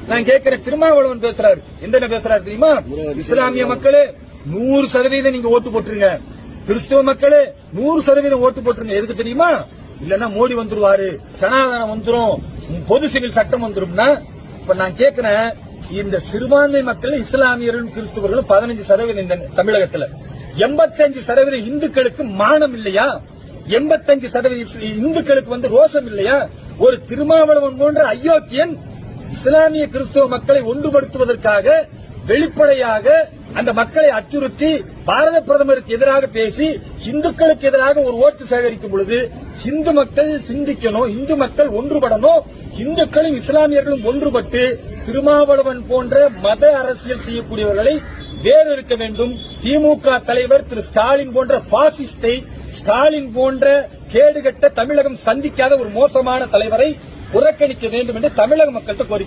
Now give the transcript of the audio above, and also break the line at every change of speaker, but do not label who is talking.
நான் கேட்கிறேன், திருமாவளவன் பேசுறாரு, என்ன பேசுறாரு தெரியுமா? இஸ்லாமிய மக்களே 100% நீங்க ஓட்டு போட்டுருங்க, கிறிஸ்துவ மக்களே 100% ஓட்டு போட்டுருங்க. எதுக்கு தெரியுமா? இல்லன்னா மோடி வந்துருவாரு, சனாதனம் வந்துரும், பொது சிவில் சட்டம் வந்துரும்னா. இப்ப நான் கேட்கிறேன், இந்த சிறுபான்மை மக்கள் இஸ்லாமியர்களும் கிறிஸ்துவர்களும் 15% இந்த தமிழகத்துல, 85% இந்துக்களுக்கு மானம் இல்லையா? 85% இந்துக்களுக்கு ரோஷம் இல்லையா? ஒரு திருமாவளவன் போன்ற அயோக்கியன் இஸ்லாமிய கிறிஸ்துவ மக்களை ஒன்றுபடுத்துவதற்காக வெளிப்படையாக அந்த மக்களை அச்சுறுத்தி பாரத பிரதமருக்கு எதிராக பேசி இந்துக்களுக்கு எதிராக ஒரு ஓட்டு சேகரிக்கும் பொழுது இந்து மக்கள் சிந்திக்கணும், இந்து மக்கள் ஒன்றுபடணும், இந்துக்களும் இஸ்லாமியர்களும் ஒன்றுபட்டு திருமாவளவன் போன்ற மத அரசியல் செய்யக்கூடியவர்களை வேறு இருக்க வேண்டும். திமுக தலைவர் திரு ஸ்டாலின் போன்ற பாசிஸ்டை, ஸ்டாலின் போன்ற கேடுகட்ட தமிழகம் சந்திக்காத ஒரு மோசமான தலைவரை புறக்கணிக்க வேண்டும் என்று தமிழக மக்கள்கிட்ட கோரிக்கை.